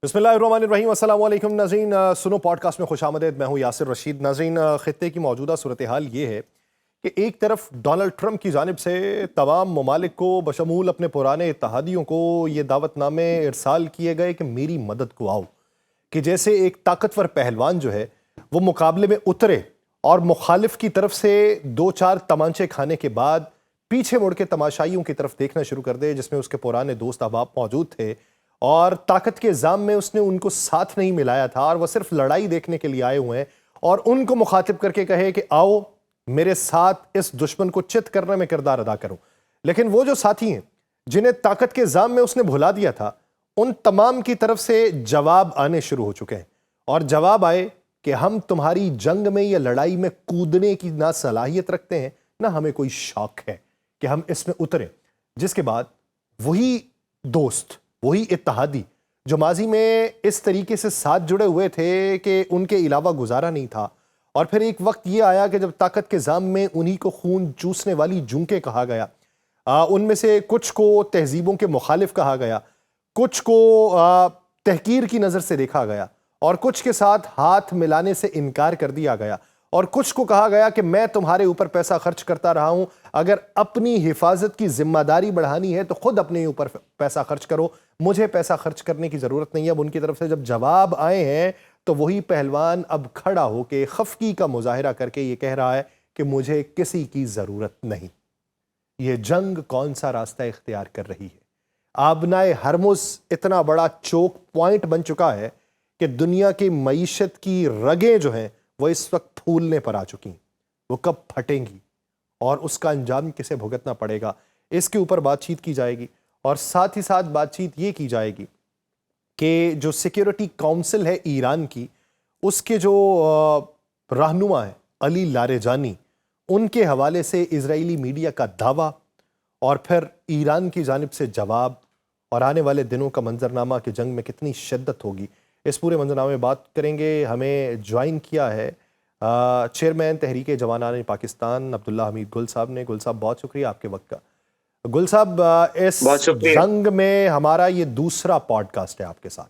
बिस्मिल्लाहिर्रहमानिर्रहीम, अस्सलाम वालेकुम नाज़रीन। सुनो पॉडकास्ट में खुशामदीद। मैं हूँ यासिर रशीद। नाज़रीन, ख़ित्ते की मौजूदा सूरत हाल ये है कि एक तरफ डोनाल्ड ट्रंप की जानिब से तमाम ममालिक को बशमूल अपने पुराने इत्तहादियों को ये दावतनामे इरसाल किए गए कि मेरी मदद को आओ, कि जैसे एक ताकतवर पहलवान जो है वो मुकाबले में उतरे और मुखालिफ की तरफ से दो चार तमांचे खाने के बाद पीछे मुड़ के तमाशाइयों की तरफ देखना शुरू कर दे, जिसमें उसके पुराने दोस्त अहबाब मौजूद थे और ताकत के जाम में उसने उनको साथ नहीं मिलाया था और वह सिर्फ लड़ाई देखने के लिए आए हुए हैं, और उनको मुखातिब करके कहे कि आओ मेरे साथ इस दुश्मन को चित करने में किरदार अदा करो। लेकिन वो जो साथी हैं जिन्हें ताकत के जाम में उसने भुला दिया था, उन तमाम की तरफ से जवाब आने शुरू हो चुके हैं। और जवाब आए कि हम तुम्हारी जंग में या लड़ाई में कूदने की ना सलाहियत रखते हैं, ना हमें कोई शौक है कि हम इसमें उतरें। जिसके बाद वही दोस्त, वही इत्तहादी जो माजी में इस तरीके से साथ जुड़े हुए थे कि उनके अलावा गुजारा नहीं था, और फिर एक वक्त ये आया कि जब ताकत के जाम में उन्हीं को खून चूसने वाली जूंके कहा गया, उनमें से कुछ को तहजीबों के मुखालिफ कहा गया, कुछ को तहकीर की नज़र से देखा गया, और कुछ के साथ हाथ मिलाने से इनकार कर दिया गया, और कुछ को कहा गया कि मैं तुम्हारे ऊपर पैसा खर्च करता रहा हूं, अगर अपनी हिफाजत की जिम्मेदारी बढ़ानी है तो खुद अपने ऊपर पैसा खर्च करो, मुझे पैसा खर्च करने की ज़रूरत नहीं है। अब उनकी तरफ से जब जवाब आए हैं तो वही पहलवान अब खड़ा होकर खफकी का मुजाहिरा करके ये कह रहा है कि मुझे किसी की ज़रूरत नहीं। ये जंग कौन सा रास्ता इख्तियार कर रही है? आबनाए हरमुज इतना बड़ा चोक पॉइंट बन चुका है कि दुनिया की मईशत की रगें जो हैं वो इस वक्त फूलने पर आ चुकी हैं। वो कब फटेंगी और उसका अंजाम किसे भुगतना पड़ेगा, इसके ऊपर बातचीत की जाएगी। और साथ ही साथ बातचीत ये की जाएगी कि जो सिक्योरिटी काउंसिल है ईरान की, उसके जो रहनुमा है अली लारेजानी, उनके हवाले से इजरायली मीडिया का दावा, और फिर ईरान की जानिब से जवाब, और आने वाले दिनों का मंजरनामा कि जंग में कितनी शिद्दत होगी। इस पूरे मंजरनामे में बात करेंगे। हमें ज्वाइन किया है चेयरमैन तहरीक जवानान पाकिस्तान अब्दुल्ला हमीद गुल साहब ने। गुल साहब, बहुत शुक्रिया आपके वक्त का। गुल साहब, इस जंग में हमारा ये दूसरा पॉडकास्ट है आपके साथ।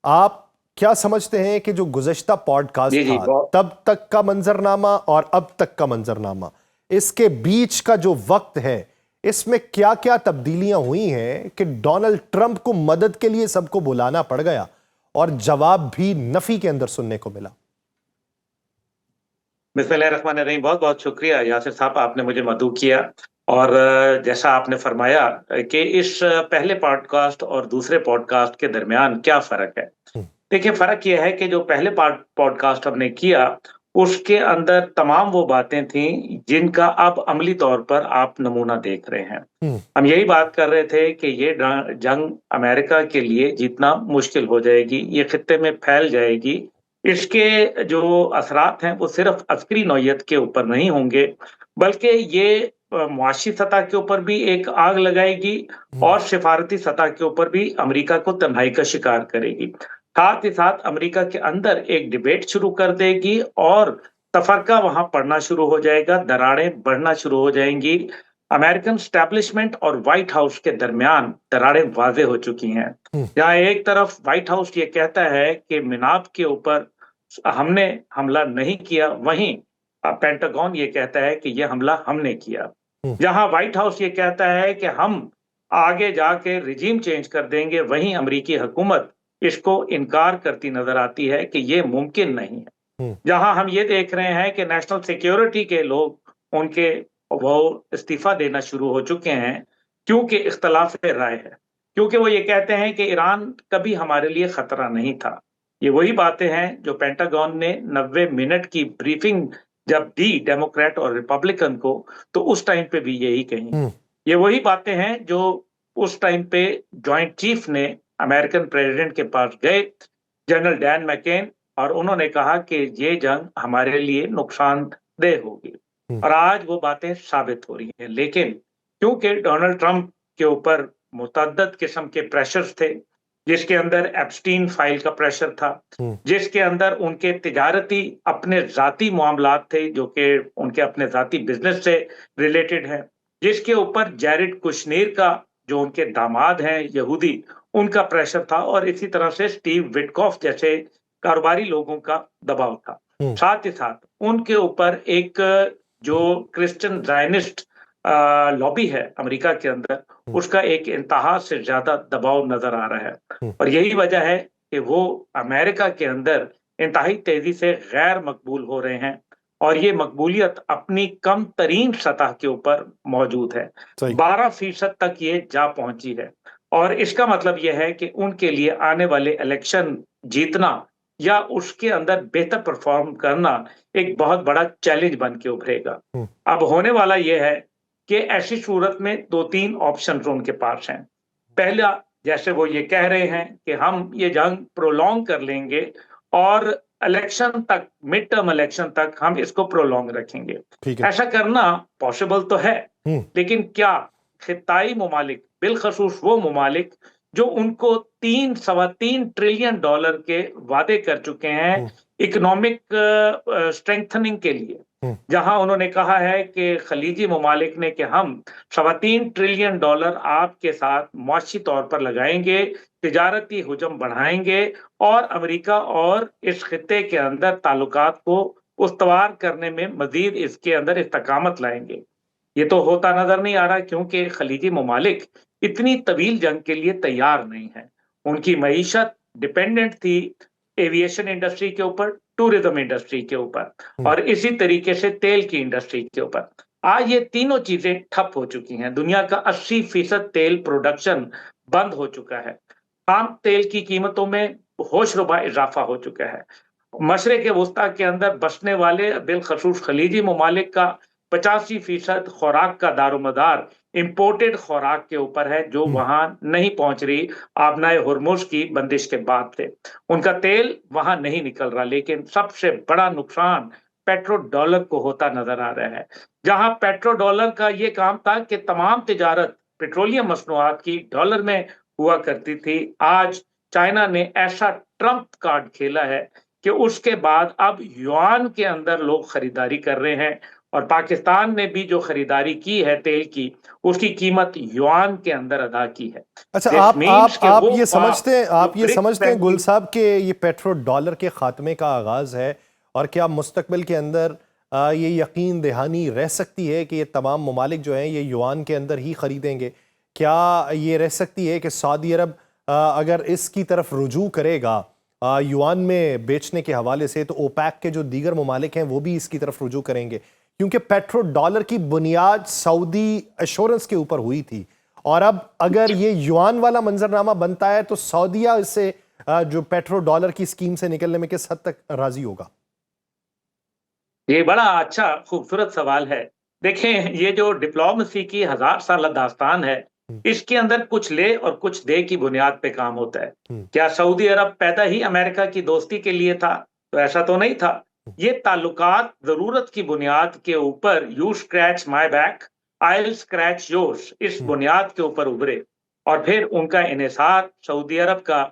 आप क्या समझते हैं कि जो गुज़श्ता पॉडकास्ट था तब तक का मंजरनामा और अब तक का मंजरनामा, इसके बीच का जो वक्त है, इसमें क्या क्या तब्दीलियां हुई हैं कि डोनाल्ड ट्रंप को मदद के लिए सबको बुलाना पड़ गया और जवाब भी नफी के अंदर सुनने को मिला? बिस्मिल्लाहिर्रहमानिर्रहीम। बहुत बहुत शुक्रिया यासिर साहब, आपने मुझे मदऊ किया। और जैसा आपने फरमाया कि इस पहले पॉडकास्ट और दूसरे पॉडकास्ट के दरमियान क्या फ़र्क है। देखिए, फ़र्क यह है कि जो पहले पॉडकास्ट हमने किया उसके अंदर तमाम वो बातें थीं जिनका अब अमली तौर पर आप नमूना देख रहे हैं। हम यही बात कर रहे थे कि ये जंग अमेरिका के लिए जीतना मुश्किल हो जाएगी, ये खित्ते में फैल जाएगी। इसके जो असरात हैं वो सिर्फ अस्करी नौइयत के ऊपर नहीं होंगे, बल्कि ये मुआशी सतह के ऊपर भी एक आग लगाएगी और सिफारती सतह के ऊपर भी अमेरिका को तन्हाई का शिकार करेगी। साथ ही साथ अमेरिका के अंदर एक डिबेट शुरू कर देगी और तफरका वहां पड़ना शुरू हो जाएगा, दरारें बढ़ना शुरू हो जाएंगी। अमेरिकन स्टैब्लिशमेंट और व्हाइट हाउस के दरमियान दरारें वाज़ेह हो चुकी हैं। जहां एक तरफ व्हाइट हाउस ये कहता है कि मिनाब के ऊपर हमने हमला नहीं किया, वहीं पेंटागन ये कहता है कि यह हमला हमने किया। जहां व्हाइट हाउस ये कहता है कि हम आगे जाके रिजीम चेंज कर देंगे, वहीं अमेरिकी हुकूमत इसको इनकार करती नजर आती है कि ये मुमकिन नहीं है। जहां हम ये देख रहे हैं कि नेशनल सिक्योरिटी के लोग उनके वो इस्तीफा देना शुरू हो चुके हैं क्योंकि इख्तलाफ राय है, क्योंकि वो ये कहते हैं कि ईरान कभी हमारे लिए खतरा नहीं था। ये वही बातें हैं जो पेंटागन ने 90 मिनट की ब्रीफिंग जब दी डेमोक्रेट और रिपब्लिकन को, तो उस टाइम पे भी यही कही। ये वही बातें हैं जो उस टाइम पे जॉइंट चीफ ने अमेरिकन प्रेसिडेंट के पास गए, जनरल डैन मैकेन, और उन्होंने कहा कि ये जंग हमारे लिए नुकसानदेह होगी। और आज वो बातें साबित हो रही हैं। लेकिन क्योंकि डोनाल्ड ट्रंप के ऊपर मुतअद्दिद किस्म के प्रेशर्स थे, जिसके अंदर एप्स्टीन फाइल का प्रेशर था, जिसके अंदर उनके तिजारती अपने जाती मामलात थे जो कि उनके अपने जाती बिजनेस से रिलेटेड है, जिसके ऊपर जैरेड कुशनेर का जो उनके दामाद हैं यहूदी, उनका प्रेशर था और इसी तरह से स्टीव विटकॉफ जैसे कारोबारी लोगों का दबाव था। हम्म। साथ ही साथ उनके ऊपर एक जो क्रिश्चियन ज़ायनिस्ट लॉबी है अमेरिका के अंदर, हम्म। उसका एक इंतहा से ज्यादा दबाव नजर आ रहा है। हम्म। और यही वजह है कि वो अमेरिका के अंदर इंतहाई तेजी से गैर मकबूल हो रहे हैं और ये मकबूलियत अपनी कम तरीन सतह के ऊपर मौजूद है। सही। 12% तक ये जा पहुंची है और इसका मतलब यह है कि उनके लिए आने वाले इलेक्शन जीतना या उसके अंदर बेहतर परफॉर्म करना एक बहुत बड़ा चैलेंज बन के उभरेगा। हम्म। अब होने वाला यह है कि ऐसी सूरत में 2-3 ऑप्शंस उनके पास हैं। पहला, जैसे वो ये कह रहे हैं कि हम ये जंग प्रोलॉन्ग कर लेंगे और इलेक्शन तक, मिड टर्म इलेक्शन तक हम इसको प्रोलॉन्ग रखेंगे। ठीक है। ऐसा करना पॉसिबल तो है, हम्म। लेकिन क्या खिताई ममालिक, बिलखसूस वो ममालिक जो उनको 3-3.25 ट्रिलियन के वादे कर चुके हैं हम्म। इकोनॉमिक स्ट्रेंथनिंग के लिए, हम्म। जहां उन्होंने कहा है कि खलीजी ममालिक ने कि हम $3.25 ट्रिलियन आपके साथ मुआशी तौर पर लगाएंगे, तिजारती हुजम बढ़ाएंगे और अमेरिका और इस खित्ते के अंदर ताल्लुकात को उस्तवार करने में मजीद इसके अंदर इस्तकामत लाएंगे। ये तो होता नजर नहीं आ रहा क्योंकि खलीजी ममालिक इतनी तवील जंग के लिए तैयार नहीं है। उनकी मईशत डिपेंडेंट थी एविएशन इंडस्ट्री के ऊपर, टूरिज्म इंडस्ट्री के ऊपर हम्म। और इसी तरीके से तेल की इंडस्ट्री के ऊपर। आज ये तीनों चीजें ठप हो चुकी हैं। दुनिया का 80% तेल प्रोडक्शन बंद हो चुका है। आम तेल की कीमतों में होशरुबा इजाफा हो चुका है। मशरक़ वस्ता के अंदर बसने वाले बिलखसूस खलीजी ममालिक का 85% खुराक का दारोमदार इंपोर्टेड खुराक के ऊपर है, जो हम्म। वहां नहीं पहुंच रही आबनाए हुर्मुज की बंदिश के बाद से। उनका तेल वहां नहीं निकल रहा, लेकिन सबसे बड़ा नुकसान पेट्रो डॉलर को होता नजर आ रहा है। जहां पेट्रो डॉलर का ये काम था कि तमाम तिजारत पेट्रोलियम मसनूआत की डॉलर में हुआ करती थी, आज चाइना ने ऐसा ट्रम्प कार्ड खेला है कि उसके बाद अब युआन के अंदर लोग खरीदारी कर रहे हैं और पाकिस्तान ने भी जो खरीदारी की है तेल की, उसकी कीमत युआन के अंदर अदा की है। अच्छा, दिस मीन्स कि आप वो ये बात समझते हैं, जो आप ये ब्रिक्स समझते हैं बैंक गुल की, साहब के ये पेट्रो डॉलर के खात्मे का आगाज है? और क्या मुस्तकबिल के अंदर ये यकीन दहानी रह सकती है कि ये तमाम ममालिक जो हैं ये युआन के अंदर ही खरीदेंगे? क्या ये रह सकती है कि सऊदी अरब अगर इसकी तरफ रुजू करेगा युआन में बेचने के हवाले से, तो ओपैक के जो दीगर ममालिक हैं वो भी इसकी तरफ रुजू करेंगे? क्योंकि पेट्रो डॉलर की बुनियाद सऊदी एश्योरेंस के ऊपर हुई थी और अब अगर ये युआन वाला मंजरनामा बनता है तो सऊदीया इससे जो पेट्रो डॉलर की स्कीम से निकलने में किस हद तक राजी होगा? ये बड़ा अच्छा खूबसूरत सवाल है। देखें, ये जो डिप्लोमेसी की 1000 साल दास्तान है, हम्म। इसके अंदर कुछ ले और कुछ दे की बुनियाद पे काम होता है। हम्म। क्या सऊदी अरब पैदा ही अमेरिका की दोस्ती के लिए था? तो ऐसा तो नहीं था। ये ताल्लुकात जरूरत की बुनियाद के ऊपर, you scratch my back, I scratch yours, इस हम्म। बुनियाद के ऊपर उभरे और फिर उनका इन्हिसार सऊदी अरब का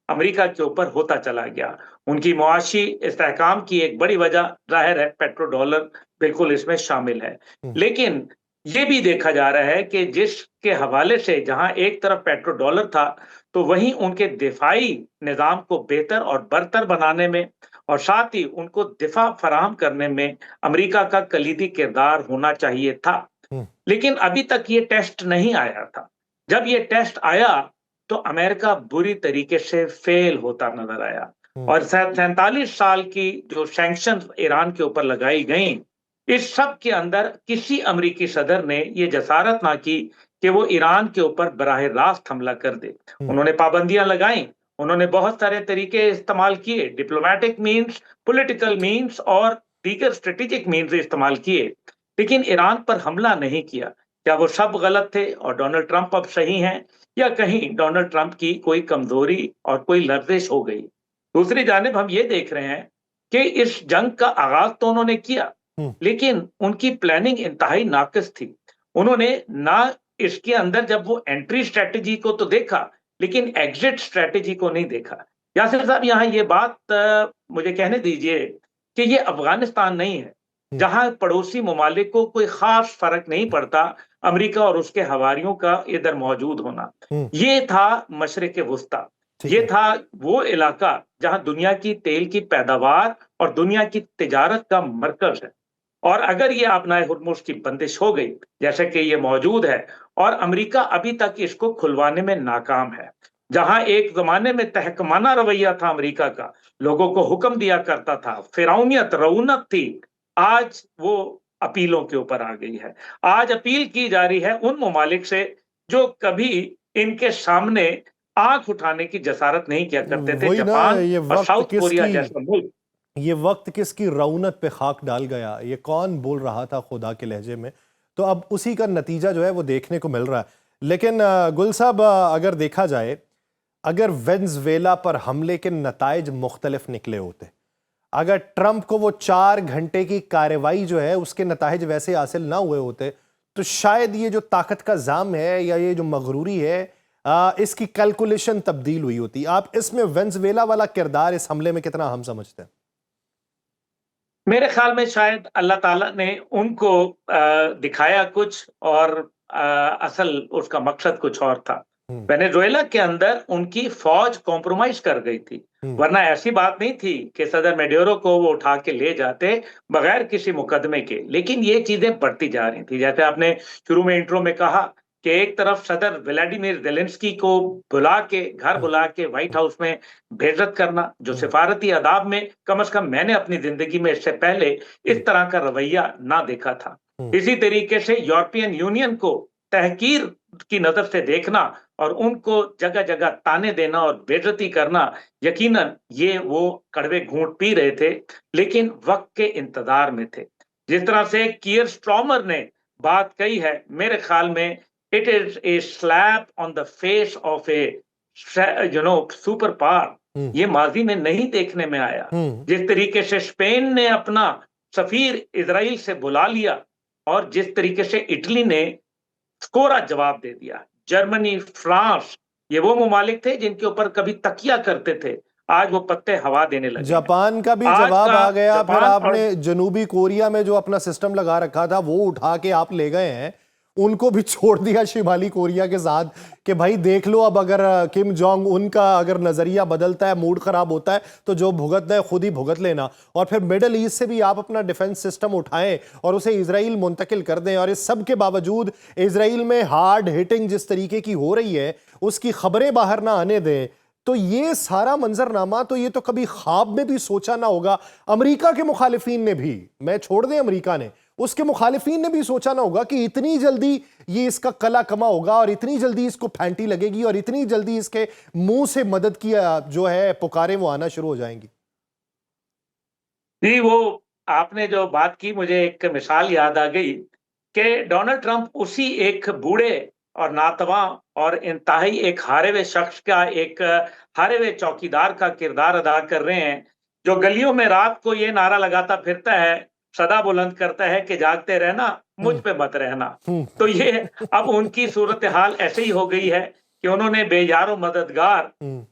अमेरिका के ऊपर होता चला गया। उनकी मुआशी इस्तेहकाम की एक बड़ी वजह जाहिर है पेट्रो डॉलर बिल्कुल इसमें शामिल है। हम्म। लेकिन ये भी देखा जा रहा है कि जिसके हवाले से जहां एक तरफ पेट्रो डॉलर था, तो वहीं उनके दिफाई निज़ाम को बेहतर और बरतर बनाने में और साथ ही उनको दिफा फराहम करने में अमेरिका का कलीदी किरदार होना चाहिए था। हम्म। लेकिन अभी तक ये टेस्ट नहीं आया था। जब ये टेस्ट आया तो अमेरिका बुरी तरीके से फेल होता नजर आया हम्म। और 47 साल की जो सैंक्शन ईरान के ऊपर लगाई गई, इस सब के अंदर किसी अमेरिकी सदर ने ये जसारत ना की कि वो ईरान के ऊपर बराह रास्त हमला कर दे। हम्म। उन्होंने पाबंदियां लगाई, उन्होंने बहुत सारे तरीके इस्तेमाल किए, डिप्लोमेटिक मीन्स, पॉलिटिकल मीन्स और दीगर स्ट्रेटेजिक मीन्स इस्तेमाल किए, लेकिन ईरान पर हमला नहीं किया। क्या वो सब गलत थे और डोनाल्ड ट्रंप अब सही हैं, या कहीं डोनाल्ड ट्रंप की कोई कमजोरी और कोई लर्जिश हो गई? दूसरी जानिब हम ये देख रहे हैं कि इस जंग का आगाज तो उन्होंने किया, हम्म। लेकिन उनकी प्लानिंग इंतहाई नाकिस थी। उन्होंने ना इसके अंदर जब वो एंट्री स्ट्रेटेजी को तो देखा, लेकिन एग्जिट स्ट्रेटेजी को नहीं देखा। यासिर साहब, यहाँ ये बात मुझे कहने दीजिए कि ये अफगानिस्तान नहीं है, हम्म। जहां पड़ोसी ममालिक को कोई खास फर्क नहीं पड़ता अमेरिका और उसके हवारियों का इधर मौजूद होना। ये था मशरिक वुस्ता। ठीक ये है। था वो इलाका जहां दुनिया की तेल की पैदावार और दुनिया की तिजारत का मरकज है। और अगर ये आपनाए हुर्मुज की बंदिश हो गई, जैसे कि ये मौजूद है, और अमेरिका अभी तक इसको खुलवाने में नाकाम है, जहां एक जमाने में तहकमाना रवैया था अमेरिका का, लोगों को हुक्म दिया करता था, फिरौनियत रऊनक थी, आज वो अपीलों के ऊपर आ गई है। आज अपील की जा रही है उन ममालिक से जो कभी इनके सामने आंख उठाने की जसारत नहीं किया करते थे, वही ना, जापान और साउथ कोरिया जैसा मुल्क। ये वक्त किसकी रौनक पे खाक डाल गया, ये कौन बोल रहा था खुदा के लहजे में। तो अब उसी का नतीजा जो है वो देखने को मिल रहा है। लेकिन गुल साहब, अगर देखा जाए, अगर वेनेजुएला पर हमले के नताइज मुख्तलिफ निकले होते, अगर ट्रंप को वो 4 घंटे की कार्रवाई जो है उसके नताइज वैसे हासिल ना हुए होते, तो शायद ये जो ताकत का जाम है या ये जो मगरूरी है, इसकी कैलकुलेशन तब्दील हुई होती। आप इसमें वेनेजुएला वाला किरदार इस हमले में कितना अहम समझते हैं? मेरे ख्याल में शायद अल्लाह ताला ने उनको दिखाया कुछ और असल उसका मकसद कुछ और था। हम्म। वेनेजुएला के अंदर उनकी फौज कॉम्प्रोमाइज कर गई थी, हम्म। वरना ऐसी बात नहीं थी कि सदर मेडोरो को वो उठा के ले जाते बगैर किसी मुकदमे के। लेकिन ये चीजें बढ़ती जा रही थी, जैसे आपने शुरू में इंट्रो में कहा कि एक तरफ सदर व्लादिमीर जेलेंस्की को बुला के, घर हम्म। बुला के व्हाइट हाउस में बेइज्जत करना, जो हम्म। सिफारती आदाब में कम से कम मैंने अपनी जिंदगी में इससे पहले हम्म। इस तरह का रवैया ना देखा था। हम्म। इसी तरीके से यूरोपियन यूनियन को तहकीर की नजर से देखना और उनको जगह जगह ताने देना और बेइज्जती करना, यकीनन ये वो कड़वे घूंट पी रहे थे, लेकिन वक्त के इंतजार में थे। जिस तरह से कियर स्ट्रॉमर ने बात कही है, मेरे ख्याल में it is a slap on the face of a super power. हम्म। ये माजी में नहीं देखने में आया। हम्म। जिस तरीके से स्पेन ने अपना सफीर इजराइल से बुला लिया और जिस तरीके से इटली ने कोरा जवाब दे दिया, जर्मनी, फ्रांस, ये वो ममालिक थे जिनके ऊपर कभी तकिया करते थे, आज वो पत्ते हवा देने लगे हैं। जापान का भी आज जवाब का आ गया। फिर जापान और आपने जनूबी कोरिया में जो अपना सिस्टम लगा रखा था वो उठा के आप ले गए हैं, उनको भी छोड़ दिया शिमाली कोरिया के साथ कि भाई देख लो, अब अगर किम जोंग उनका अगर नजरिया बदलता है, मूड खराब होता है, तो जो भुगतना है खुद ही भुगत लेना। और फिर मिडल ईस्ट से भी आप अपना डिफेंस सिस्टम उठाएं और उसे इजराइल मुंतकिल कर दें। और इस सब के बावजूद इजराइल में हार्ड हिटिंग जिस तरीके की हो रही है उसकी खबरें बाहर ना आने दें। तो ये सारा मंजरनामा, तो ये तो कभी ख्वाब में भी सोचा ना होगा। अमेरिका के मुखालिफिन ने भी, मैं छोड़ दें अमेरिका ने, उसके मुखालिफिन ने भी सोचा ना होगा कि इतनी जल्दी ये इसका कला कमा होगा और इतनी जल्दी इसको फैंटी लगेगी और इतनी जल्दी इसके मुंह से मदद की जो है पुकारें वो आना शुरू हो जाएंगी। जी, वो आपने जो बात की, मुझे एक मिसाल याद आ गई कि डोनाल्ड ट्रंप उसी एक बूढ़े और नातवा और इंतहाई एक हारे हुए शख्स का, एक हारे हुए चौकीदार का किरदार अदा कर रहे हैं, जो गलियों में रात को ये नारा लगाता फिरता है, सदा बुलंद करता है कि जागते रहना, मुझ हम्म। पे मत रहना। हम्म। तो ये अब उनकी सूरत हाल ऐसे ही हो गई है कि उन्होंने बेयारो मददगार हम्म।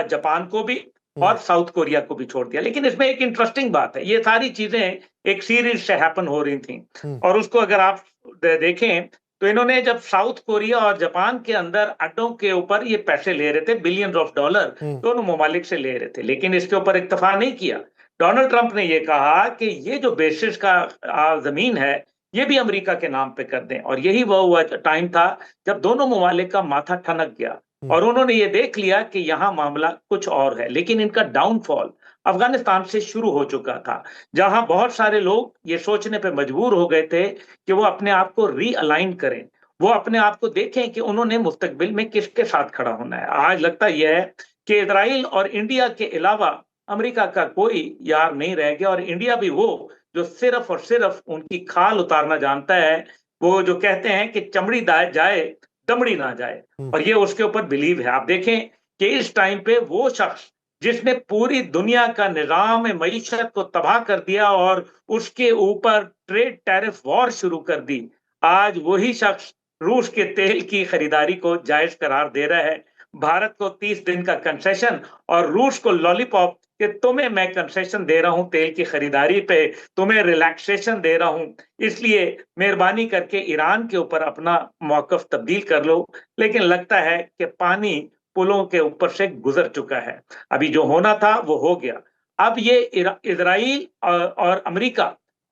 जापान को भी हम्म। और साउथ कोरिया को भी छोड़ दिया। लेकिन इसमें एक इंटरेस्टिंग बात है, ये सारी चीजें एक सीरीज से हैपन हो रही थी, हम्म। और उसको अगर आप देखें तो इन्होंने जब साउथ कोरिया और जापान के अंदर अड्डों के ऊपर ये पैसे ले रहे थे, बिलियन ऑफ डॉलर हम्म। दोनों ममालिक से ले रहे थे, लेकिन इसके ऊपर इत्तेफाक नहीं किया। डोनाल्ड ट्रंप ने ये कहा कि ये जो बेसिस का जमीन है, ये भी अमेरिका के नाम पे कर दें। और यही वो हुआ टाइम था जब दोनों ममालिक का माथा ठनक गया हम्म। और उन्होंने ये देख लिया कि यहां मामला कुछ और है। लेकिन इनका डाउनफॉल अफगानिस्तान से शुरू हो चुका था, जहां बहुत सारे लोग ये सोचने पे मजबूर हो गए थे कि वो अपने आप को रीअलाइन करें, वो अपने आप को देखें कि उन्होंने मुस्तकबिल में किसके साथ खड़ा होना है। आज लगता यह है कि इजराइल और इंडिया के अलावा अमेरिका का कोई यार नहीं रह गया, और इंडिया भी वो जो सिर्फ और सिर्फ उनकी खाल उतारना जानता है। वो जो कहते हैं कि चमड़ी जाए दमड़ी ना जाए, हम्म। और ये उसके ऊपर बिलीव है। आप देखें कि इस टाइम पे वो शख्स जिसने पूरी दुनिया का निजाम मईशत को तबाह कर दिया और उसके ऊपर ट्रेड टैरिफ वॉर शुरू कर दी, आज वही शख्स रूस के तेल की खरीदारी को जायज करार दे रहा है। भारत को 30 दिन का कंसेशन और रूस को लॉलीपॉप कि तुम्हें मैं कंसेशन दे रहा हूं तेल की खरीदारी पे, तुम्हें रिलैक्सेशन दे रहा हूं, इसलिए मेहरबानी करके ईरान के ऊपर अपना मौकफ तब्दील कर लो। लेकिन लगता है कि पानी पुलों के ऊपर से गुजर चुका है। अभी जो होना था वो हो गया। अब ये इजराइल और अमेरिका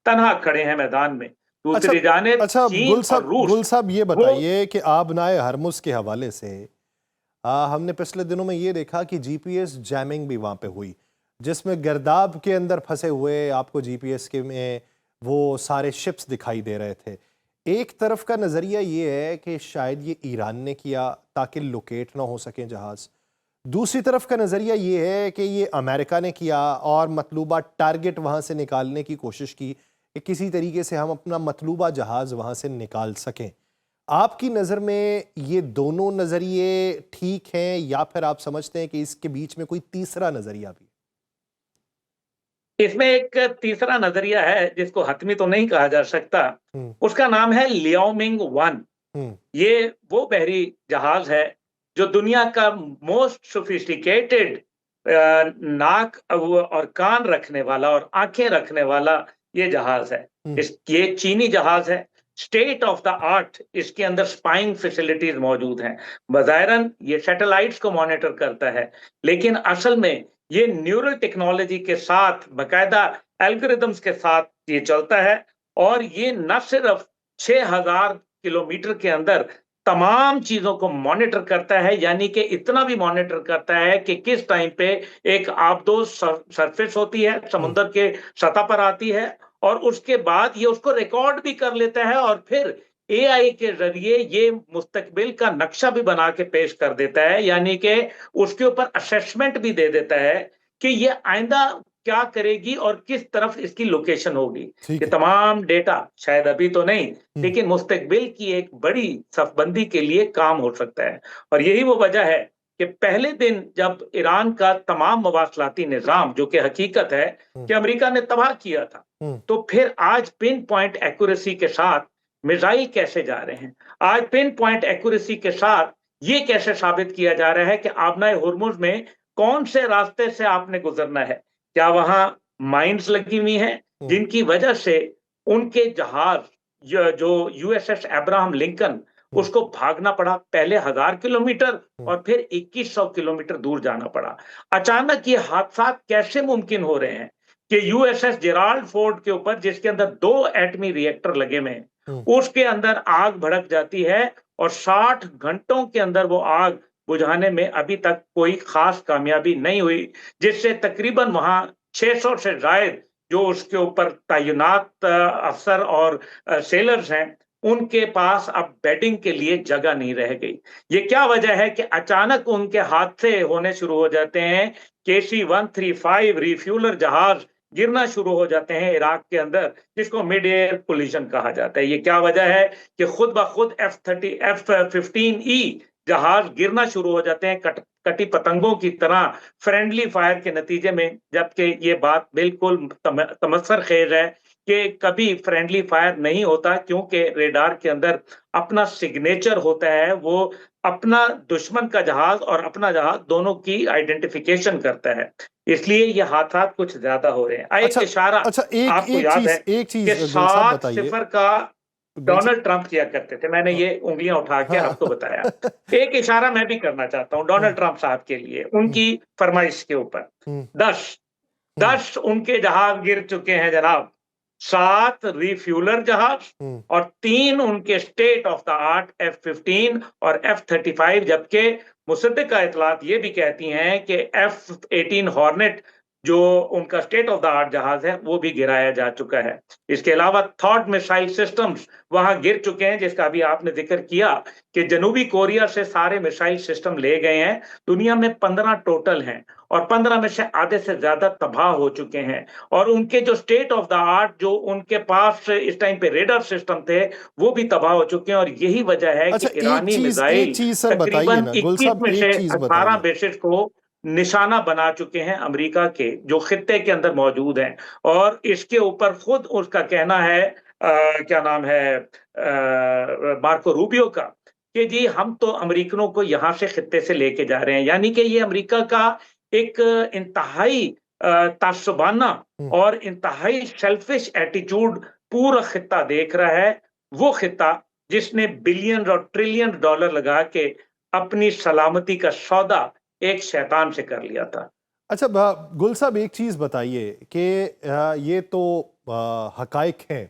तनहा खड़े हैं मैदान में। अच्छा दूसरी जानिब अच्छा, चीन और गुल रूस साहब ये वो बताइए कि आबनाए हरमुज के हवाले से हमने पिछले दिनों में ये देखा कि जीपीएस जैमिंग भी वहां पे हुई, जिसमें गर्दाब के अंदर फंसे हुए आपको जीपीएस के में वो सारे शिप्स दिखाई दे रहे थे। एक तरफ का नज़रिया ये है कि शायद ये ईरान ने किया ताकि लोकेट ना हो सकें जहाज़, दूसरी तरफ का नज़रिया ये है कि ये अमेरिका ने किया और मतलूबा टारगेट वहाँ से निकालने की कोशिश की कि किसी तरीके से हम अपना मतलूबा जहाज़ वहाँ से निकाल सकें। आपकी नज़र में ये दोनों नज़रिए ठीक हैं या फिर आप समझते हैं कि इसके बीच में कोई तीसरा नज़रिया भी इसमें एक तीसरा नजरिया है जिसको हतमी तो नहीं कहा जा सकता। है? हम्म। उसका नाम है लियाओमिंग वन। हम्म। ये वो बहरी जहाज है जो दुनिया का मोस्ट सोफिस्टिकेटेड नाक और कान रखने वाला और आंखें रखने वाला ये जहाज है। हम्म। ये चीनी जहाज है। स्टेट ऑफ द आर्ट इसके अंदर स्पाइंग फैसिलिटीज मौजूद हैं। बज़ाहिरन ये सैटेलाइट्स को मॉनिटर करता है, लेकिन असल में ये न्यूरल टेक्नोलॉजी के साथ बाकायदा एल्गोरिदम्स के साथ ये चलता है। और ये न सिर्फ 6000 किलोमीटर के अंदर तमाम चीजों को मॉनिटर करता है, यानी कि इतना भी मॉनिटर करता है कि किस टाइम पे एक आबदोज सरफेस होती है, हम्म। समुद्र के सतह पर आती है, और उसके बाद ये उसको रिकॉर्ड भी कर लेता है और फिर एआई के जरिए ये मुस्तकबिल का नक्शा भी बना के पेश कर देता है, यानी कि उसके ऊपर असेसमेंट भी दे देता है कि ये आइंदा क्या करेगी और किस तरफ इसकी लोकेशन होगी। ठीक ये है। तमाम डेटा शायद अभी तो नहीं, हम्म। लेकिन मुस्तकबिल की एक बड़ी सफबंदी के लिए काम हो सकता है। और यही वो वजह है कि पहले दिन जब ईरान का तमाम मवासलाती निज़ाम, जो कि हकीकत है हम्म। कि अमेरिका ने तबाह किया था, हम्म। तो फिर आज पिन पॉइंट एक्यूरेसी के साथ मिसाइल कैसे जा रहे हैं, आज पिन पॉइंट एक्यूरेसी के साथ ये कैसे साबित किया जा रहा है कि आबनाए हुर्मुज में कौन से रास्ते से आपने गुजरना है। क्या वहां माइंस लगी हुई हैं हम्म। जिनकी वजह से उनके जहाज जो यूएसएस अब्राहम लिंकन, हम्म। उसको भागना पड़ा पहले 1000 किलोमीटर हम्म। और फिर 2100 किलोमीटर दूर जाना पड़ा। अचानक ये हादसा कैसे मुमकिन हो रहे हैं कि यूएसएस जेराल्ड फोर्ड के ऊपर, जिसके अंदर 2 एटमी रिएक्टर लगे हुए हैं, हम्म। उसके अंदर आग भड़क जाती है और 60 घंटों के अंदर वो आग बुझाने में अभी तक कोई खास कामयाबी नहीं हुई, जिससे तकरीबन वहां 600 से जायद जो उसके ऊपर तैनात अफसर और सेलर्स हैं, उनके पास अब बेडिंग के लिए जगह नहीं रह गई। ये क्या वजह है कि अचानक उनके हादसे होने शुरू हो जाते हैं। KC-135 रिफ्यूलर जहाज गिरना शुरू हो जाते हैं इराक के अंदर, जिसको मिड एयर कोलिजन कहा जाता है। ये क्या वजह है कि खुद ब खुद F-15E जहाज गिरना शुरू हो जाते हैं कटी पतंगों की तरह फ्रेंडली फायर के नतीजे में, जबकि ये बात बिल्कुल तमस्सर खेज है कि कभी फ्रेंडली फायर नहीं होता, क्योंकि रेडार के अंदर अपना सिग्नेचर होता है। वो अपना दुश्मन का जहाज और अपना जहाज दोनों की आइडेंटिफिकेशन करता है। इसलिए ये हादसा कुछ ज्यादा हो रहे हैं। एक अच्छा इशारा अच्छा, एक आपको एक याद है चीज एक कि चीज गुल साहब सात बताइए। सिफर का गुल डोनाल्ड ट्रंप किया करते थे। मैंने साहब। ये उंगलियां उठा के हाँ। आपको बताया। एक इशारा मैं भी करना चाहता हूं हम्म। डोनाल्ड ट्रंप साहब के लिए, हम्म। उनकी फरमाइश के ऊपर। हम्म। 10 हम्म। 10 उनके जहाज गिर चुके हैं जनाब। 7 रिफ्यूलर जहाज हम्म। और 3 उनके state of the art F-15 और F-35, जबकि मुसद्दिका इतलात ये भी कहती हैं कि F-18 हॉर्नेट जो उनका स्टेट ऑफ द आर्ट जहाज है, वो भी गिराया जा चुका है। इसके अलावा थॉट मिसाइल सिस्टम्स वहां गिर चुके हैं, जिसका भी आपने जिक्र किया कि जनूबी कोरिया से सारे मिसाइल सिस्टम ले गए हैं। दुनिया में 15 टोटल हैं और 15 में से आधे से ज्यादा तबाह हो चुके हैं। और उनके जो स्टेट ऑफ द आर्ट जो उनके पास इस टाइम पे रेडार सिस्टम थे, वो भी तबाह हो चुके हैं। और यही वजह है कि अच्छा, ईरानी एक मिसाइल चीज सर बताइए तकरीबन ना गुल 21 साहब, में से एक चीज 18 बताइए। बेसिस को निशाना बना चुके हैं अमेरिका के, जो खित्ते के अंदर मौजूद हैं। और इसके ऊपर खुद उसका कहना है क्या नाम है मार्को रूबियो का, कि जी हम तो अमेरिकनों को यहां से खित्ते से लेके जा रहे हैं, यानी कि ये अमेरिका का एक इंतहाई तासुबाना और इंतहाई सेल्फिश एटीट्यूड पूरा खित्ता देख रहा है। वो खित्ता जिसने बिलियन और ट्रिलियन डॉलर लगा के अपनी सलामती का सौदा एक शैतान से कर लिया था। अच्छा गुल साहब, एक चीज़ बताइए कि ये तो हकाइक हैं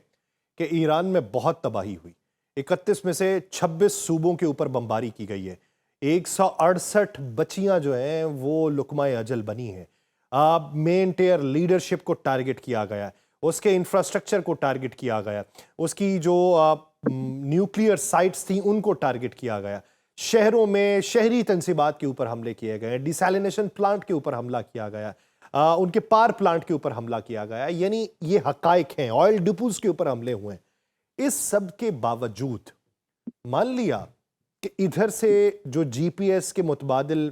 कि ईरान में बहुत तबाही हुई। 31 में से 26 सूबों के ऊपर बमबारी की गई है। 168 बच्चियां जो हैं वो लुकमाए अजल बनी हैं। मेन टेयर लीडरशिप को टारगेट किया गया, उसके इंफ्रास्ट्रक्चर को टारगेट किया गया, उसकी जो न्यूक्लियर साइट्स थी उनको टारगेट किया गया, शहरों में शहरी तंसीबात के ऊपर हमले किए गए, डिसैलिनेशन प्लांट के ऊपर हमला किया गया, उनके पावर प्लांट के ऊपर हमला किया गया। यानी ये हकाइक हैं, ऑयल डिपोज के ऊपर हमले हुए हैं। इस सब के बावजूद मान लिया कि इधर से जो जीपीएस के मुतबादिल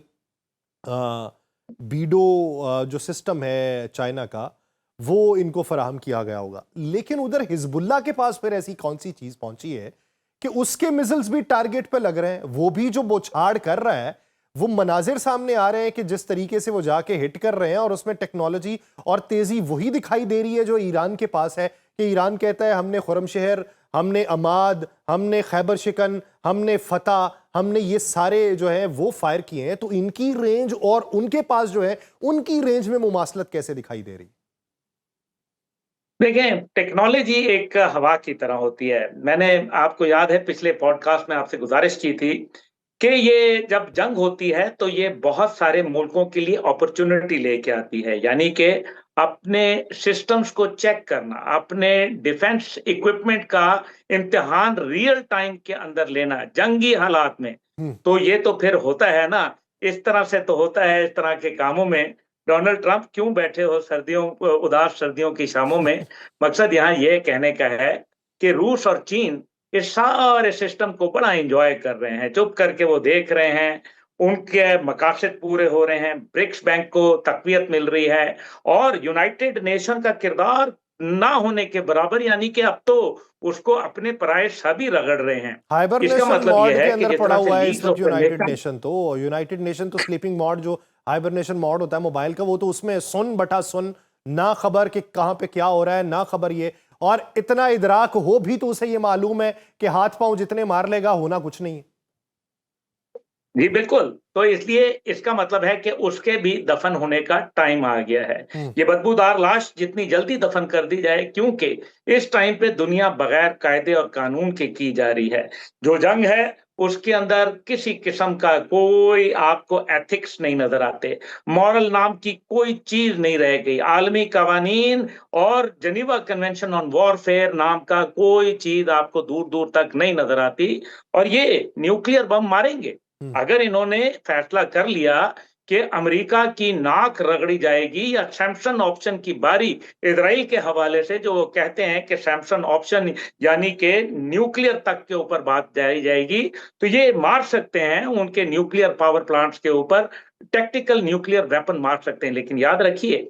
बीडो जो सिस्टम है चाइना का, वो इनको फराहम किया गया होगा, लेकिन उधर हिजबुल्लाह के पास फिर ऐसी कौन सी चीज पहुंची है कि उसके मिसाइल्स भी टारगेट पे लग रहे हैं। वो भी जो बौछार कर रहा है, वो मनाजिर सामने आ रहे हैं कि जिस तरीके से वो जाके हिट कर रहे हैं, और उसमें टेक्नोलॉजी और तेजी वही दिखाई दे रही है जो ईरान के पास है। कि ईरान कहता है हमने खुरमशहर, हमने अमाद, हमने खैबर शिकन, हमने फतह, हमने ये सारे जो है वो फायर किए हैं। तो इनकी रेंज और उनके पास जो है उनकी रेंज में मुमासलत कैसे दिखाई दे रही? देखें, टेक्नोलॉजी एक हवा की तरह होती है। मैंने, आपको याद है, पिछले पॉडकास्ट में आपसे गुजारिश की थी कि ये जब जंग होती है तो ये बहुत सारे मुल्कों के लिए अपॉर्चुनिटी लेके आती है। यानी कि अपने सिस्टम्स को चेक करना, अपने डिफेंस इक्विपमेंट का इम्तिहान रियल टाइम के अंदर लेना जंगी हालात में। तो ये तो फिर होता है ना, इस तरह से तो होता है। इस तरह के कामों में डोनाल्ड ट्रंप क्यों बैठे हो सर्दियों, उदास सर्दियों की शामों में? मकसद यहाँ ये कहने का है कि रूस और चीन इस सारे सिस्टम को बड़ा एंजॉय कर रहे हैं, चुप करके वो देख रहे हैं, उनके मकासद पूरे हो रहे हैं, ब्रिक्स बैंक को तकवीत मिल रही है, और यूनाइटेड नेशन का किरदार ना होने के बराबर, यानी कि अब तो उसको अपने पराये सभी रगड़ रहे हैं। इसका हाइबरनेशन मतलब मॉड यह के है कि अंदर जिस पड़ा तरह से हुआ है इस लीग्स वक्त ऑफ नेशन, यूनाइटेड नेशन तो स्लीपिंग मॉड, जो हाइबरनेशन मॉड होता है मोबाइल का, वो तो उसमें सुन बटा सुन, ना खबर कि कहां पे क्या हो रहा है, ना खबर ये, और इतना इदराक हो भी तो उसे ये मालूम है कि हाथ पांव जितने मार लेगा होना कुछ नहीं है। जी बिल्कुल। तो इसलिए इसका मतलब है कि उसके भी दफन होने का टाइम आ गया है। ये बदबूदार लाश जितनी जल्दी दफन कर दी जाए, क्योंकि इस टाइम पे दुनिया बगैर कायदे और कानून के की जा रही है। जो जंग है उसके अंदर किसी किस्म का कोई आपको एथिक्स नहीं नजर आते, मॉरल नाम की कोई चीज नहीं रह गई, आलमी कवानीन और जेनीवा कन्वेंशन ऑन वॉरफेयर नाम का कोई चीज आपको दूर दूर तक नहीं नजर आती। और ये न्यूक्लियर बम मारेंगे। अगर इन्होंने फैसला कर लिया कि अमेरिका की नाक रगड़ी जाएगी, या सैमसन ऑप्शन की बारी इजराइल के हवाले से, जो वो कहते हैं कि सैमसन ऑप्शन यानी कि न्यूक्लियर तक के ऊपर बात जारी जाएगी, तो ये मार सकते हैं उनके न्यूक्लियर पावर प्लांट्स के ऊपर, टैक्टिकल न्यूक्लियर वेपन मार सकते हैं। लेकिन याद रखिए,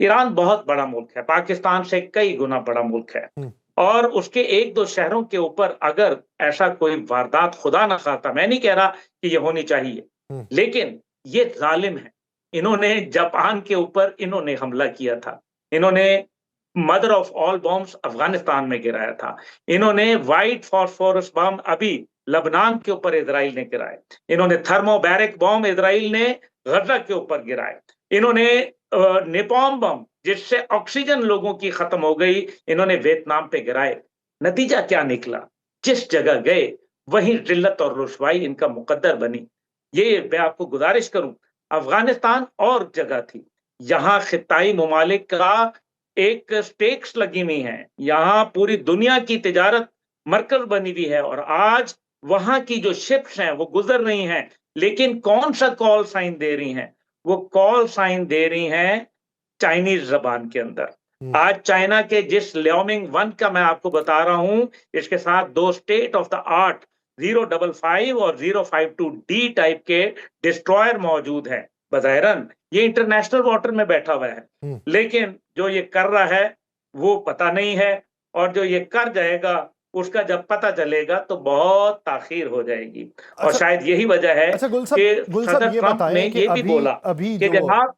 ईरान बहुत बड़ा मुल्क है, पाकिस्तान से कई गुना बड़ा मुल्क है, और उसके एक दो शहरों के ऊपर अगर ऐसा कोई वारदात, खुदा ना खाता, मैं नहीं कह रहा कि ये होनी चाहिए, लेकिन ये जालिम है। इन्होंने जापान के ऊपर इन्होंने हमला किया था, इन्होंने mother of all bombs Afghanistan में गिराया था, इन्होंने व्हाइट फॉस्फोरस बम अभी लबनान के ऊपर इजराइल ने गिराए, इन्होंने थर्मोबैरिक बम इजराइल ने गजा के ऊपर गिराए, इन्होंने नेपॉम बम जिससे ऑक्सीजन लोगों की खत्म हो गई, इन्होंने वियतनाम पे गिराए। नतीजा क्या निकला? जिस जगह गए वहीं जिल्लत और रुसवाई इनका मुकद्दर बनी। ये मैं आपको गुजारिश करूं, अफगानिस्तान और जगह थी, यहाँ खिताई ममालिक का एक स्टेक्स लगी हुई है, यहाँ पूरी दुनिया की तिजारत मरकज बनी हुई है, और आज वहां की जो शिप्स हैं वो गुजर रही हैं, लेकिन कौन सा कॉल साइन दे रही हैं? वो कॉल साइन दे रही हैं चाइनीज जबान के अंदर। आज चाइना के जिस लियाओमिंग 1 का मैं आपको बता रहा हूं, इसके साथ दो स्टेट ऑफ द आर्ट 055 और 052D टाइप के डिस्ट्रॉयर मौजूद है। बज़ाहिरन ये इंटरनेशनल वाटर में बैठा हुआ है, लेकिन जो ये कर रहा है वो पता नहीं है, और जो ये कर जाएगा उसका जब पता चलेगा तो बहुत ताख़ीर हो जाएगी। और अच्छा शायद यही वजह है अच्छा कि गुल साहब सदर ये ट्रंप ने बताएं कि ये भी अभी बोला अभी कि जो जनाब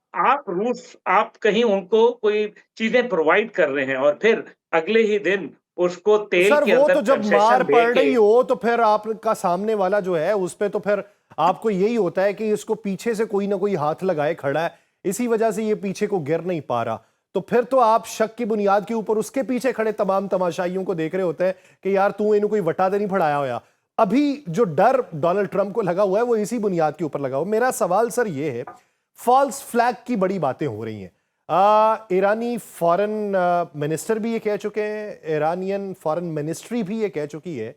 आप कहीं उनको कोई चीज़ें प्रोवाइड कर रहे हैं और फिर अगले ही दिन उसको तेल सर के वो अंदर तो जब मार कंसेशन पड़ देके रही हो तो फिर आपका सामने वाला जो है उस पे तो फिर आपको यही होता है कि इसको पीछे से कोई ना कोई हाथ लगाए खड़ा है, इसी वजह से ये पीछे को गिर नहीं पा रहा। तो फिर तो आप शक की बुनियाद के ऊपर उसके पीछे खड़े तमाम तमाशाइयों को देख रहे होते हैं कि यार तू इन्हें कोई वटा तो नहीं फड़ाया होया। अभी जो डर डोनाल्ड ट्रंप को लगा हुआ है वो इसी बुनियाद के ऊपर लगा हुआ। मेरा सवाल सर ये है, फॉल्स फ्लैग की बड़ी बातें हो रही हैं। ईरानी फॉरेन मिनिस्टर भी ये कह चुके हैं, ईरानियन फॉरेन मिनिस्ट्री भी ये कह चुकी है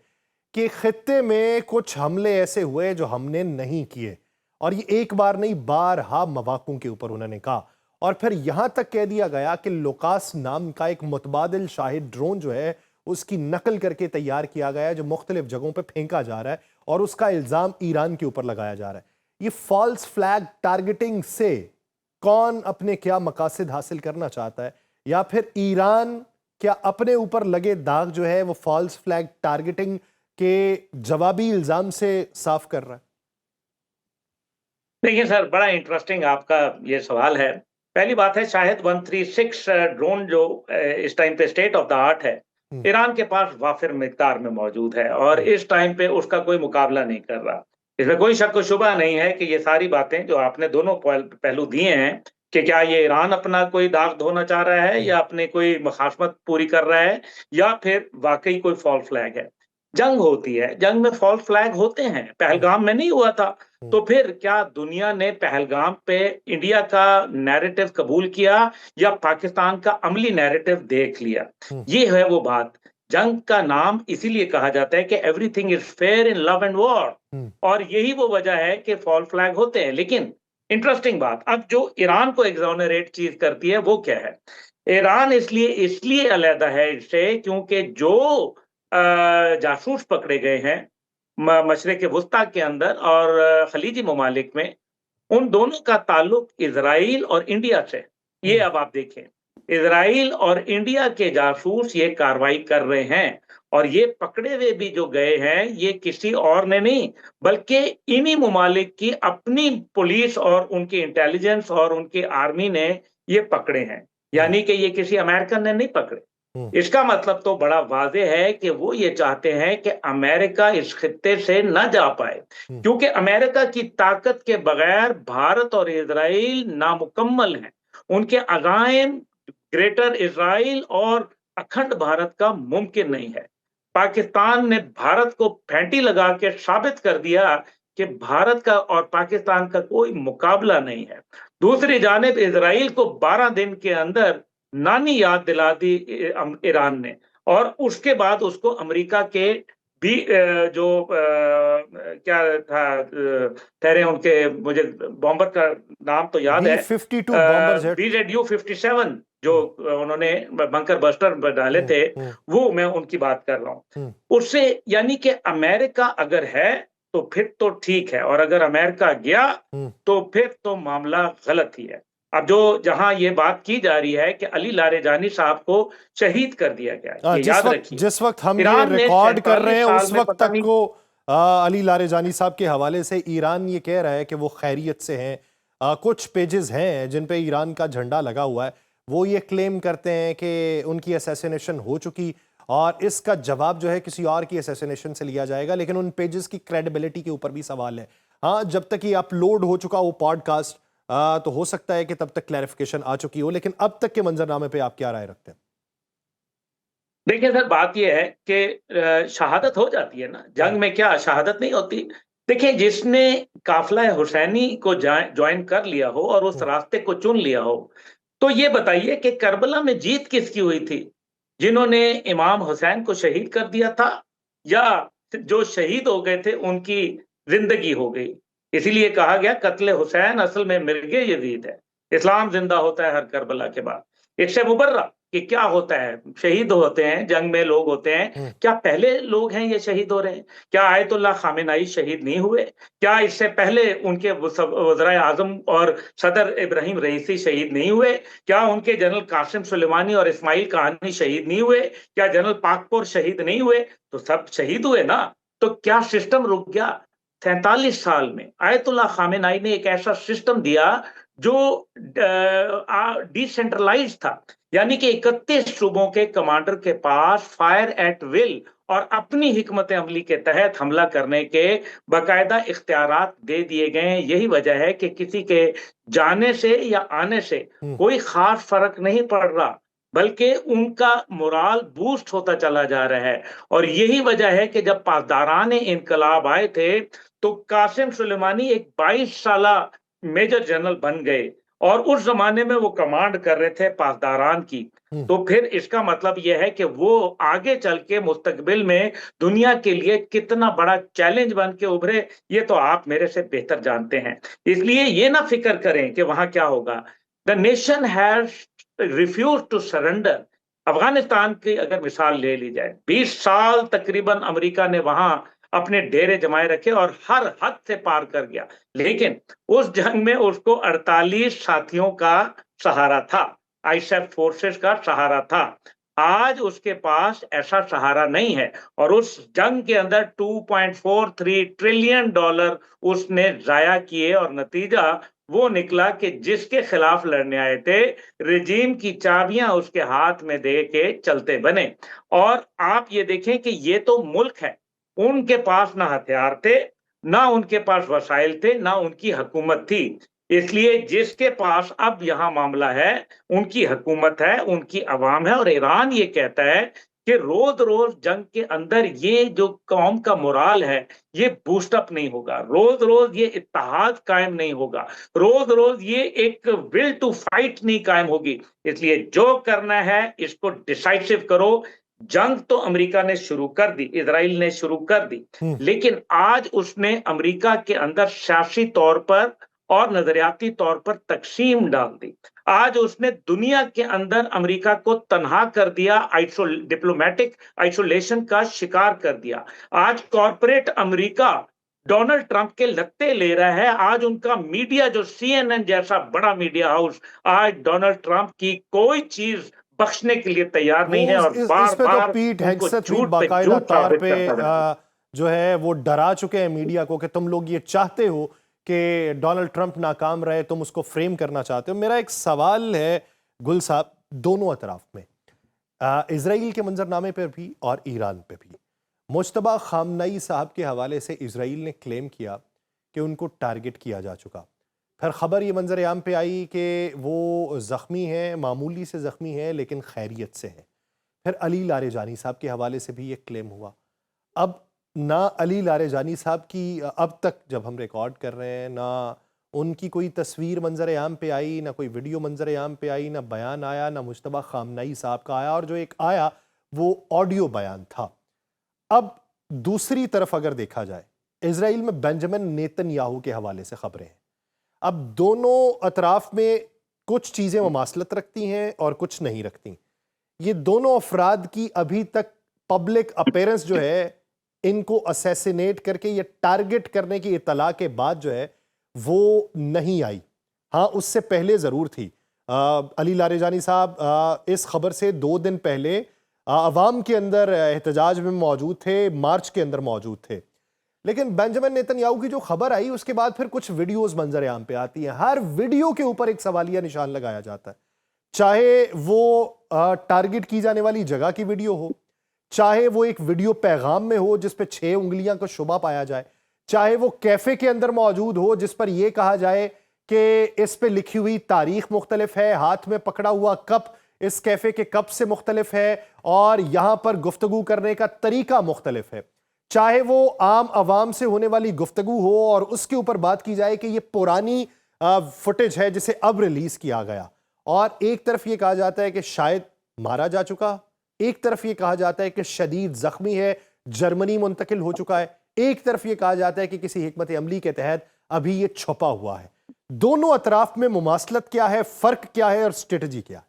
कि खित्ते में कुछ हमले ऐसे हुए जो हमने नहीं किए, और ये एक बार नहीं बारहा मवाकों के ऊपर उन्होंने कहा। और फिर यहां तक कह दिया गया कि लोकास नाम का एक मुतबादिल शाहिद ड्रोन जो है उसकी नकल करके तैयार किया गया है जो मुख्तलिफ जगहों पर फेंका जा रहा है और उसका इल्जाम ईरान के ऊपर लगाया जा रहा है। ये फॉल्स फ्लैग टारगेटिंग से कौन अपने क्या मकासद हासिल करना चाहता है, या फिर ईरान क्या अपने ऊपर लगे दाग जो है वो फॉल्स फ्लैग टारगेटिंग के जवाबी इल्जाम से साफ कर रहा है? देखिए सर, बड़ा इंटरेस्टिंग आपका ये सवाल है। पहली बात है, शाहिद 136 ड्रोन जो इस टाइम पे स्टेट ऑफ द आर्ट है, हम्म, ईरान के पास वाफिर मिकदार में मौजूद है और हम्म, इस टाइम पे उसका कोई मुकाबला नहीं कर रहा। इसमें कोई शक व शुबा नहीं है कि ये सारी बातें जो आपने दोनों पहलू दिए हैं कि क्या ये ईरान अपना कोई दाग धोना चाह रहा है हम्म, या अपनी कोई मखासमत पूरी कर रहा है या फिर वाकई कोई फॉल्स फ्लैग है। जंग होती है, जंग में फॉल्स फ्लैग होते हैं, हम्म, पहलगाम में नहीं हुआ था। हम्म, तो फिर क्या दुनिया ने पहलगाम पे इंडिया का नैरेटिव कबूल किया या पाकिस्तान का अमली नैरेटिव देख लिया? हम्म, ये है वो बात। जंग का नाम इसीलिए कहा जाता है कि everything is fair in love and war, हम्म, और यही वो वजह है कि फॉल फ्लैग होते हैं। लेकिन इंटरेस्टिंग बात, अब जो ईरान को एक्सोनरेट चीज करती है वो क्या है? ईरान इसलिए इसलिए अलहदा है इससे क्योंकि जो जासूस पकड़े गए हैं मशरिक वस्ता के अंदर और खलीजी ममालिक में, उन दोनों का ताल्लुक इजराइल और इंडिया से। ये हम्म, अब आप देखें, इजराइल और इंडिया के जासूस ये कार्रवाई कर रहे हैं और ये पकड़े हुए भी जो गए हैं ये किसी और ने नहीं बल्कि इन्हीं ममालिक की अपनी पुलिस और उनकी इंटेलिजेंस और उनकी आर्मी ने ये पकड़े हैं। हम्म, यानी कि ये किसी अमेरिकन ने नहीं पकड़े। हम्म, इसका मतलब तो बड़ा वाज़ेह है कि वो ये चाहते हैं कि अमेरिका इस खित्ते से न जा पाए, हम्म, क्योंकि अमेरिका की ताकत के बगैर भारत और इज़राइल नामुकम्मल हैं। उनके अज़ाइम ग्रेटर इज़राइल और अखंड भारत का मुमकिन नहीं है। पाकिस्तान ने भारत को फेंटी लगा के साबित कर दिया कि भारत का और पाकिस्तान का कोई मुकाबला नहीं है। दूसरी जानिब इज़राइल को 12 दिन के अंदर नानी याद दिला दी ईरान ने, और उसके बाद उसको अमेरिका के भी जो क्या था ठहरे उनके, मुझे बॉम्बर का नाम तो याद है, B-52 बॉम्बर जेट। BZU-57 जो उन्होंने बंकर बस्टर डाले हम्म, थे, हम्म, वो मैं उनकी बात कर रहा हूँ। हम्म, उससे यानी कि अमेरिका अगर है तो फिर तो ठीक है, और अगर अमेरिका गया हम्म। तो फिर तो मामला गलत ही है। अब जो जहां ये बात की जा रही है कि अली लारेजानी साहब को शहीद कर दिया गया है, ये याद रखिए। जिस वक्त हम ये ईरान ने रिकॉर्ड कर रहे 47 हैं साल उस में वक्त पता तक नहीं। को अली लारेजानी साहब के हवाले से ईरान ये कह रहा है कि वो खैरियत से हैं। कुछ पेजेस हैं जिन पे ईरान का झंडा लगा हुआ है, वो ये क्लेम करते हैं कि उनकी असैसिनेशन हो चुकी और इसका जवाब जो है किसी और की असैसिनेशन से लिया जाएगा, लेकिन उन पेजेस की क्रेडिबिलिटी के ऊपर भी सवाल है। हाँ, जब तक ये अपलोड हो चुका वो पॉडकास्ट तो हो सकता है कि तब तक क्लैरिफिकेशन आ चुकी हो, लेकिन अब तक के मंजरनामे पे आप क्या राय रखते हैं? देखिए सर, बात ये है कि शहादत हो जाती है ना, हम्म, जंग में क्या शहादत नहीं होती? देखिए, जिसने काफ़िला हुसैनी को जॉइन कर लिया हो और उस हम्म, रास्ते को चुन लिया हो, तो ये बताइए कि करबला में जीत किसकी हुई थी? जिन्होंने इमाम हुसैन को शहीद कर दिया था, या जो शहीद हो गए थे उनकी ज़िंदगी हो गई? इसीलिए कहा गया कत्ले हुसैन असल में मिर्गे यज़ीद है। इस्लाम ज़िंदा होता है हर करबला के बाद। इससे मुबर्रा कि क्या होता है, शहीद होते हैं, जंग में लोग होते हैं, क्या पहले लोग हैं ये शहीद हो रहे हैं? क्या आयतुल्लाह खामेनेई शहीद नहीं हुए? क्या इससे पहले उनके वज़राए आज़म और सदर इब्राहिम रईसी शहीद नहीं हुए? क्या उनके जनरल कासिम सुलेमानी और इस्माइल काहनी शहीद नहीं हुए? क्या जनरल पाकपुर शहीद नहीं हुए? तो सब शहीद हुए ना। तो क्या सिस्टम रुक गया? 47 साल में आयतुल्लाह खामेनेई ने एक ऐसा सिस्टम दिया जो डिसेंट्रलाइज था, यानी कि 31 सूबों के कमांडर के पास फायर एट विल और अपनी हिकमत अमली के तहत हमला करने के बाकायदा इख्तियारात दे दिए गए हैं। यही वजह है कि किसी के जाने से या आने से कोई खास फर्क नहीं पड़ रहा, बल्कि उनका मोराल बूस्ट होता चला जा रहा है। और यही वजह है कि जब पासदारान इनकलाब आए थे, तो कासिम सुलेमानी एक 22 साला मेजर जनरल बन गए और उस जमाने में वो कमांड कर रहे थे पासदारान की। तो फिर इसका मतलब यह है कि वो आगे चल के मुस्तकबिल में दुनिया के लिए कितना बड़ा चैलेंज बन के उभरे, ये तो आप मेरे से बेहतर जानते हैं। इसलिए ये ना फिक्र करें कि वहां क्या होगा। The nation has refuse to surrender. Afghanistan की अगर मिसाल ले ली जाए, 20 साल तकरीबन अमेरिका ने वहां अपने डेरे जमाए रखे और हर हद से पार कर गया, लेकिन उस जंग में उसको 48 साथियों का सहारा था, आईसैफ फोर्सेस का सहारा था। आज उसके पास ऐसा सहारा नहीं है और उस जंग के अंदर 2.43 ट्रिलियन डॉलर उसने जाया किए और नतीजा वो निकला कि जिसके खिलाफ लड़ने आए थे, रिजीम की चाबियां उसके हाथ में दे के चलते बने। और आप ये देखें कि ये तो मुल्क है, उनके पास ना हथियार थे, ना उनके पास वसाइल थे, ना उनकी हुकूमत थी। इसलिए जिसके पास अब यहाँ मामला है, उनकी हुकूमत है, उनकी अवाम है। और ईरान ये कहता है कि रोज-रोज जंग के अंदर ये जो कौम का मोराल है, ये बूस्ट अप नहीं होगा। रोज-रोज ये इत्तेहाद कायम नहीं होगा। रोज-रोज ये एक विल टू फाइट नहीं कायम होगी। इसलिए जो करना है, इसको डिसाइसिव करो। जंग तो अमेरिका ने शुरू कर दी, इजराइल ने शुरू कर दी, लेकिन आज उसने अमेरिका के अंदर सियासी तौर पर और नजरियाती तौर पर तकसीम डाल दी। आज उसने दुनिया के अंदर अमेरिका को तन्हा कर दिया, डिप्लोमेटिक आइसोलेशन का शिकार कर दिया। आज कॉरपोरेट अमेरिका डोनाल्ड ट्रंप के लत्ते ले रहा है। आज उनका मीडिया, जो सीएनएन जैसा बड़ा मीडिया हाउस, आज डोनाल्ड ट्रंप की कोई चीज बख्शने के लिए तैयार नहीं है और इस पे तो बार-बार पीट उनको हेगसेथ भी झूठ पे बाकायदा झूठ तौर साबित पे करता रहता है। जो है वो डरा चुके हैं मीडिया को कि तुम लोग ये चाहते हो कि डोनाल्ड ट्रंप नाकाम रहे, तुम उसको फ्रेम करना चाहते हो। मेरा एक सवाल है गुल साहब, दोनों अतराफ में, इसराइल के मंजरनामे पर भी और ईरान पे भी, मुज्तबा खामनेई साहब के हवाले से इसराइल ने क्लेम किया कि उनको टारगेट किया जा चुका। फिर खबर ये मंजर आम पे आई कि वो ज़ख्मी हैं, मामूली से ज़ख्मी हैं लेकिन खैरियत से हैं। फिर अली लारेजानी साहब के हवाले से भी ये क्लेम हुआ। अब ना अली लारेजानी साहब की अब तक जब हम रिकॉर्ड कर रहे हैं, ना उनकी कोई तस्वीर मंजर आम पे आई, ना कोई वीडियो मंजर आम पे आई, ना बयान आया, ना मुज्तबा खामनेई साहब का आया, और जो एक आया वो ऑडियो बयान था। अब दूसरी तरफ अगर देखा जाए, इसराइल में बेंजामिन नेतन्याहू के हवाले से खबरें हैं। अब दोनों अतराफ में कुछ चीज़ें मुमासलत रखती हैं और कुछ नहीं रखती। ये दोनों अफराद की अभी तक पब्लिक अपीयरेंस जो है, इनको असैसिनेट करके ये टारगेट करने की इतला के बाद जो है वो नहीं आई। हाँ, उससे पहले ज़रूर थी। अली लारेजानी साहब इस खबर से 2 दिन पहले अवाम के अंदर एहतजाज में मौजूद थे, मार्च के अंदर मौजूद थे। लेकिन बेंजामिन नेतन्याहू की जो खबर आई, उसके बाद फिर कुछ वीडियोस मंजर आम पे आती हैं। हर वीडियो के ऊपर एक सवालिया निशान लगाया जाता है, चाहे वो टारगेट की जाने वाली जगह की वीडियो हो, चाहे वो एक वीडियो पैगाम में हो जिस पे 6 उंगलियां का शुबा पाया जाए, चाहे वो कैफे के अंदर मौजूद हो जिस पर यह कहा जाए कि इस पे लिखी हुई तारीख मुख्तलिफ है, हाथ में पकड़ा हुआ कप इस कैफे के कप से मुख्तलिफ है और यहां पर गुफ्तगू करने का तरीका मुख्तलिफ है, चाहे वो आम आवाम से होने वाली गुफ्तगू हो और उसके ऊपर बात की जाए कि ये पुरानी फुटेज है जिसे अब रिलीज किया गया, और एक तरफ ये कहा जाता है कि शायद मारा जा चुका, एक तरफ ये कहा जाता है कि शदीद जख्मी है, जर्मनी मुंतकिल हो चुका है, एक तरफ ये कहा जाता है कि किसी हिकमत अमली के तहत अभी ये छुपा हुआ है। दोनों अतराफ में मुमासलत क्या है, फर्क क्या है और स्ट्रेटजी क्या है?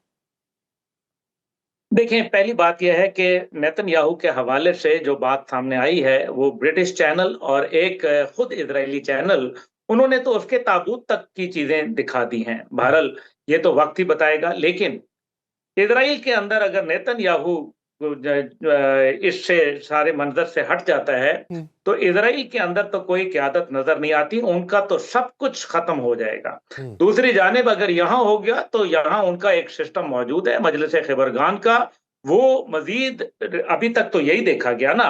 देखें, पहली बात यह है कि नेतन्याहू के हवाले से जो बात सामने आई है, वो ब्रिटिश चैनल और एक खुद इजरायली चैनल, उन्होंने तो उसके ताबूत तक की चीज़ें दिखा दी हैं। बहरहाल, ये तो वक़्त ही बताएगा, लेकिन इज़राइल के अंदर अगर नेतन्याहू इससे सारे मंज़र से हट जाता है, हम्म, तो इज़राइल के अंदर तो कोई क़यादत नज़र नहीं आती, उनका तो सब कुछ ख़त्म हो जाएगा। हम्म, दूसरी जानिब अगर यहाँ हो गया, तो यहाँ उनका एक सिस्टम मौजूद है, मजलिस ख़िबरगान का, वो मज़ीद अभी तक तो यही देखा गया ना,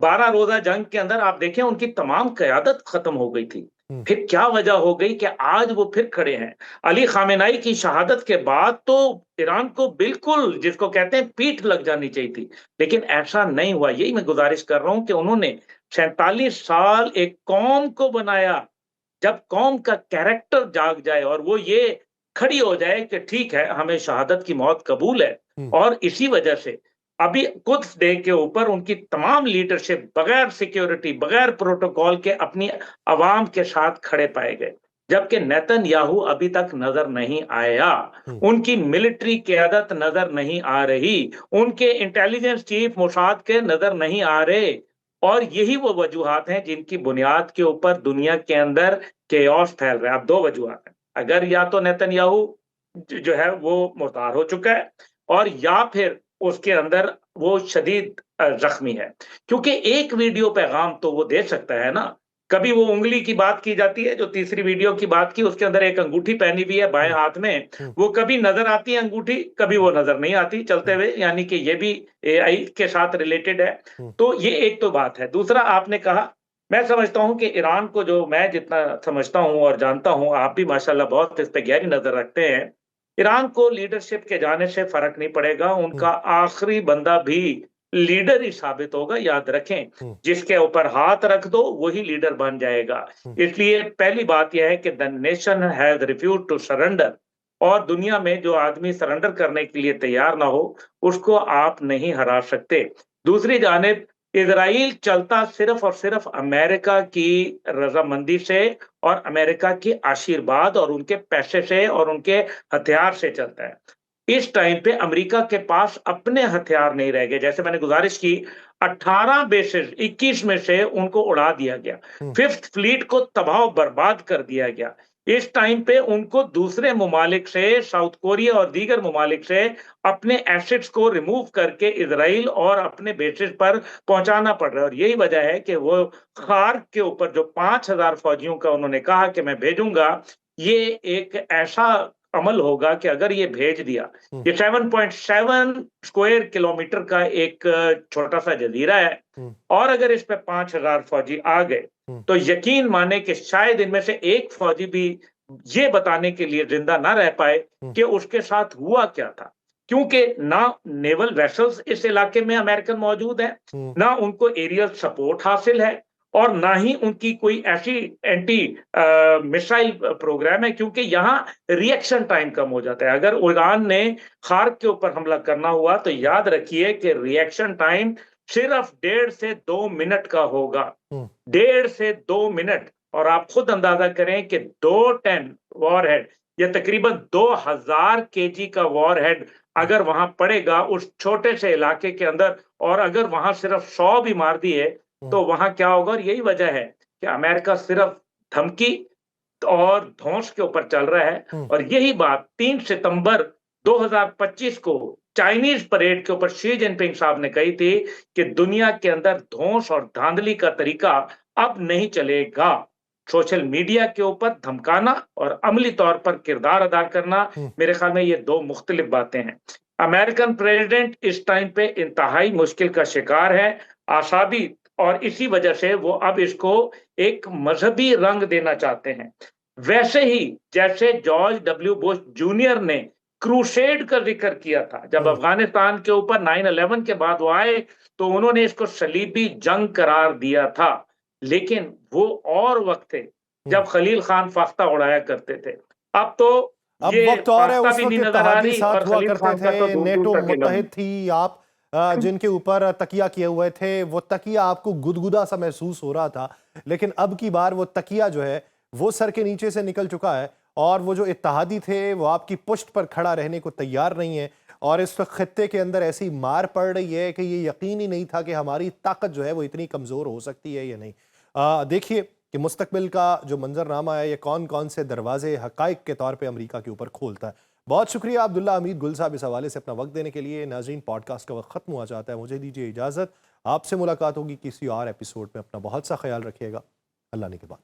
12 रोज़ा जंग के अंदर आप देखें उनकी तमाम क़यादत ख़त्म हो गई थी। हम्म, फिर क्या वजह हो गई कि आज वो फिर खड़े हैं? अली खामेनेई की शहादत के बाद तो ईरान को बिल्कुल जिसको कहते हैं पीठ लग जानी चाहिए थी, लेकिन ऐसा नहीं हुआ। यही मैं गुज़ारिश कर रहा हूँ कि उन्होंने 47 साल एक कौम को बनाया, जब कौम का कैरेक्टर जाग जाए और वो ये खड़ी हो जाए कि ठीक है, हमें शहादत की मौत कबूल है, हम्म, और इसी वजह से अभी कुद्स डे के ऊपर उनकी तमाम लीडरशिप बगैर सिक्योरिटी, बगैर प्रोटोकॉल के अपनी अवाम के साथ खड़े पाए गए। जबकि नेतन्याहू अभी तक नज़र नहीं आया, हम्म, उनकी मिलिट्री क़यादत नज़र नहीं आ रही, उनके इंटेलिजेंस चीफ मोसाद के नज़र नहीं आ रहे, और यही वो वजूहात हैं जिनकी बुनियाद के ऊपर दुनिया के अंदर केओस फैल रहा है। अब 2 वजूहात हैं, अगर या तो नेतन्याहू जो है वो मुर्तार हो चुका है, और या फिर उसके अंदर वो शदीद ज़ख्मी है। क्योंकि एक वीडियो पैगाम तो वो दे सकता है ना, कभी वो उँगली की बात की जाती है, जो तीसरी वीडियो की बात की, उसके अंदर एक अंगूठी पहनी हुई है बाएँ हम्म, हाथ में, हम्म, वो कभी नज़र आती है अंगूठी, कभी वो नज़र नहीं आती चलते हुए, यानी कि ये भी एआई के साथ रिलेटेड है। हम्म, तो ये एक तो बात है। दूसरा आपने कहा, मैं समझता हूँ कि ईरान को जो मैं जितना समझता हूँ और जानता हूँ, आप भी माशाल्लाह बहुत इस पे गहरी नज़र रखते हैं। ईरान को लीडरशिप के जाने से फ़र्क नहीं पड़ेगा, हम्म, उनका आखिरी बंदा भी लीडर ही साबित होगा, याद रखें। हम्म, जिसके ऊपर हाथ रख दो, वही लीडर बन जाएगा। हम्म, इसलिए पहली बात यह है कि the nation has refused to surrender, और दुनिया में जो आदमी सरेंडर करने के लिए तैयार ना हो, उसको आप नहीं हरा सकते। दूसरी जानिब इज़राइल चलता सिर्फ़ और सिर्फ़ अमेरिका की रज़ामंदी से और अमेरिका के आशीर्वाद और उनके पैसे से और उनके हथियार से चलता है। इस टाइम पे अमेरिका के पास अपने हथियार नहीं रह गए। जैसे मैंने गुज़ारिश की, 18 बेसेस 21 में से उनको उड़ा दिया गया। हम्म, 5th फ्लीट को तबाह-बर्बाद कर दिया गया। इस टाइम पे उनको दूसरे ममालिक से, साउथ कोरिया और दीगर ममालिक से अपने एसेट्स को रिमूव करके इज़राइल और अपने बेसिस पर पहुँचाना पड़ रहा है, और यही वजह है कि वो खार्क के ऊपर जो 5000 फौजियों का उन्होंने कहा कि मैं भेजूँगा, ये एक ऐसा अमल होगा कि अगर ये भेज दिया, हम्म, ये 7.7 स्क्वायर किलोमीटर का एक छोटा-सा जज़ीरा है, हम्म, और अगर इस पे 5000 फौजी आ गए, हम्म, तो यकीन माने कि शायद इनमें से एक फौजी भी ये बताने के लिए जिंदा ना रह पाए हम्म, कि उसके साथ हुआ क्या था। क्योंकि ना नेवल वेसल्स इस इलाके में अमेरिकन मौजूद हैं, हम्म, ना उनको एरियल सपोर्ट हासिल है, और ना ही उनकी कोई ऐसी एंटी मिसाइल प्रोग्राम है, क्योंकि यहाँ रिएक्शन टाइम कम हो जाता है। अगर ईरान ने खार्क के ऊपर हमला करना हुआ, तो याद रखिए कि रिएक्शन टाइम सिर्फ 1.5 से 2 मिनट का होगा। हम्म, 1.5 से 2 मिनट, और आप खुद अंदाजा करें कि 2 टन वॉरहेड या तकरीबन 2000 केजी का वॉरहेड हम्म, अगर वहां पड़ेगा उस छोटे से इलाके के अंदर, और अगर वहां सिर्फ 100 भी मार दिए, हम्म, तो वहां क्या होगा। और यही वजह है कि अमेरिका सिर्फ धमकी और धौंस के ऊपर चल रहा है। हम्म, और यही बात 3 सितंबर 2025 को चाइनीज परेड के ऊपर शी जिनपिंग साहब ने कही थी कि दुनिया के अंदर धौंस और धांधली का तरीका अब नहीं चलेगा। सोशल मीडिया के ऊपर धमकाना और अमली तौर पर किरदार अदा करना, हम्म, मेरे ख्याल में ये 2 मुख्तलिफ बातें हैं। अमेरिकन प्रेसिडेंट इस टाइम पे इंतहाई मुश्किल का शिकार है, आसादी, और इसी वजह से वो अब इसको एक मजहबी रंग देना चाहते हैं। वैसे ही जैसे जॉर्ज डब्ल्यू बुश जूनियर ने क्रूसेड का जिक्र किया था, जब हम्म, अफगानिस्तान के ऊपर 9/11 के बाद वो आए, तो उन्होंने इसको सलीबी जंग करार दिया था। लेकिन वो और वक्त थे हम्म। जब खलील खान फाख्ता उड़ाया करते थे। अब तो अब ये वक्त और है, फाख्ता उस भी वक्त नहीं नजर आ इत्तेहादी रही, साथ और हुआ खलील करते खान का तो थे, दूर दूर नेटो तक इल्म मुत्तहिद थी आप, जिनके ऊपर तकिया किए हुए थे, वो तकिया आपको गुदगुदा सा महसूस हो रहा था। लेकिन अब की बार वो तकिया जो है वो सर के नीचे से निकल चुका है, और वो जो इत्तेहादी थे वो आपकी पुष्ट पर खड़ा रहने को तैयार नहीं है। और इस वक्त खत्ते के अंदर ऐसी मार पड़ रही है कि ये यकीन ही नहीं था कि हमारी ताकत जो है वो इतनी कमज़ोर हो सकती है या नहीं। देखिए कि मुस्तकबिल का जो मंजरनामा है ये कौन कौन से दरवाजे हकाइक के तौर पे अमेरिका के ऊपर खोलता है। बहुत शुक्रिया अब्दुल्ला हमीद गुल साहब इस हवाले से अपना वक्त देने के लिए। नाज़रीन, पॉडकास्ट का वक्त ख़त्म हुआ चाहता है, मुझे दीजिए इजाज़त। आपसे मुलाकात होगी किसी और एपिसोड में। अपना बहुत सा ख्याल रखिएगा। अल्लाह ने के बाद।